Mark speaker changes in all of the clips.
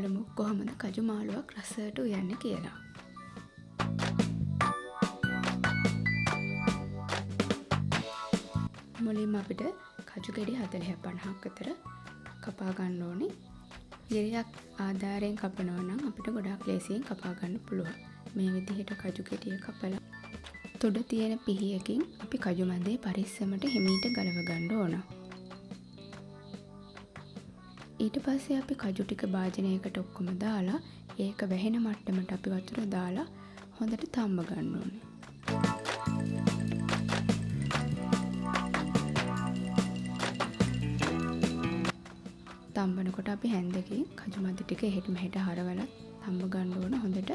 Speaker 1: බලමු කොහොමද කජු මාළුවක් රසයට උයන්නේ කියලා. මුලින්ම අපිට කජු ගෙඩි 40-50ක් විතර කපා ගන්න ඕනේ. ඉරියක් ආධාරයෙන් කපනවා නම් අපිට ගොඩාක් ලේසියෙන් කපා ගන්න පුළුවන්. මේ විදිහට කජු ගෙඩිය කපලා තුඩ තියෙන පිහියකින් අපි කජු මැදේ පරිස්සමට හිමීට ගලව ගන්න ඕන. ඊට පස්සේ අපි කජු ටික භාජනයකට ඔක්කොම දාලා ඒක වැහෙන මට්ටමට අපි වතුර දාලා හොඳට තම්බ ගන්න ඕනේ. තම්බනකොට අපි හැන්දකින් කජු මැද ටික එහෙට මෙහෙට හරවලා තම්බ ගන්න ඕන. හොඳට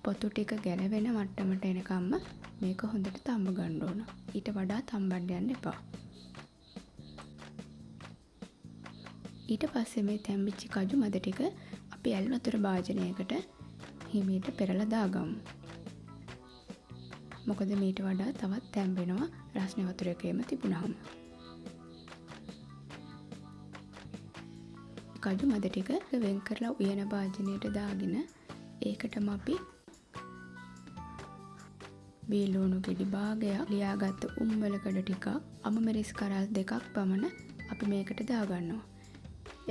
Speaker 1: පොතු ටික ගැලවෙන මට්ටමට එනකම්ම මේක හොඳට තම්බ ගන්න ඕන. ඊට වඩා තම්බන්න යන්න එපා. ඊට පස්සේ මේ තැම්බිච්ච කජු මැද ටික අපි ඇල් වතුර භාජනයකට හිමීට පෙරලා දාගමු. මොකද මීට වඩා තවත් තැම්බෙනවා රස්නේ වතුරකේම තිබුණාම. කජු මැද ටික වෙන් කරලා උයන භාජනයට දාගෙන ඒකටම අපි බීලුණු ගෙඩි භාගයක් ලියාගත්ත උම්වලකඩ ටිකක් අමමරිස් කරල් දෙකක් පමණ අපි මේකට දාගන්නවා.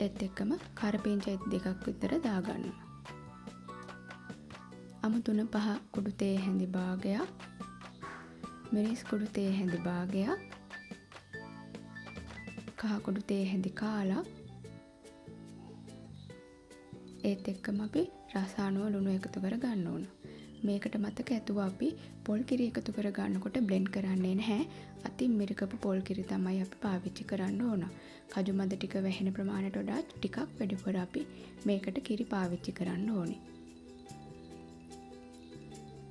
Speaker 1: ඒත් එක්කම කරපිංචා දෙකක් විතර දාගන්නවා. අමු 3-5 කුඩු තේ හැඳි භාගයක්, මිරිස් කුඩු තේ හැඳි භාගයක්, කහ කුඩු තේ හැඳි කාලක්. ඒත් එක්කම අපි රස අනුව ලුණු එකතු කර ගන්න ඕන. මේකට මතක ඇතුව අපි පොල් කිරි එකතු කර ගන්නකොට බ්ලෙන්ඩ් කරන්නේ නැහැ. අතින් මිරිකපු පොල් කිරි තමයි අපි පාවිච්චි කරන්න ඕන. කජු මැද ටික වැහෙන ප්‍රමාණයට වඩා ටිකක් වැඩිපුර අපි මේකට කිරි පාවිච්චි කරන්න ඕනේ.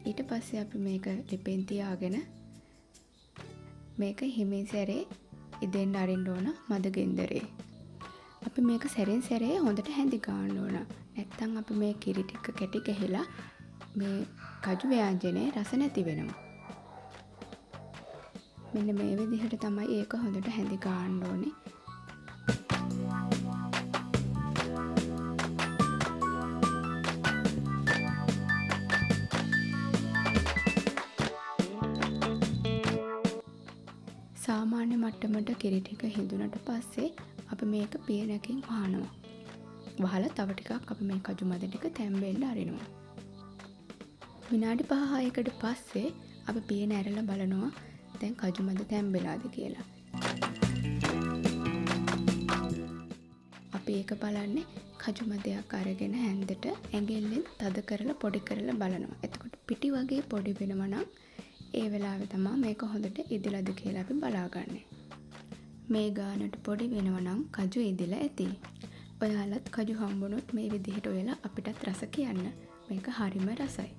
Speaker 1: ඊට පස්සේ අපි මේක ලිපෙන් තියාගෙන මේක හිමින් සැරේ ඉදෙන්න අරින්න ඕන මද ගෙන්දරේ. අපි මේක සැරෙන් සැරේ හොඳට හැඳි ගන්න ඕන. නැත්තම් අපි මේ කිරි ටික කැටි ගහලා මේ කජු ව්‍යංජනේ රස නැති වෙනවා. මෙන්න මේ විදිහට තමයි ඒක හොඳට හැඳි ගන්න ඕනේ. සාමාන්‍ය මට්ටමට කිරි ටික හිඳුනට පස්සේ අපි මේක පියනකින් වහනවා. වහලා තව ටිකක් අපි මේ කජු මැද ටික තැම්බෙන්න අරිනවා. විනාඩි 5-6කට පස්සේ අපි පියන ඇරලා බලනවා දැන් කජු මැද තැම්බෙලාද කියලා. අපි ඒක බලන්නේ කජු මැදයක් අරගෙන හැන්දට ඇඟිල්ලෙන් තද කරලා පොඩි කරලා බලනවා. එතකොට පිටි වගේ පොඩි වෙනවා නම් ඒ වෙලාවේ තමයි මේක හොඳට ඉදිලාද කියලා අපි බලාගන්නේ. මේ ගානට පොඩි වෙනවා නම් කජු ඉදිලා ඇති. ඔයාලත් කජු හම්බුනොත් මේ විදිහට ඔයලා අපිටත් රස කියන්න. මේක හරිම රසයි.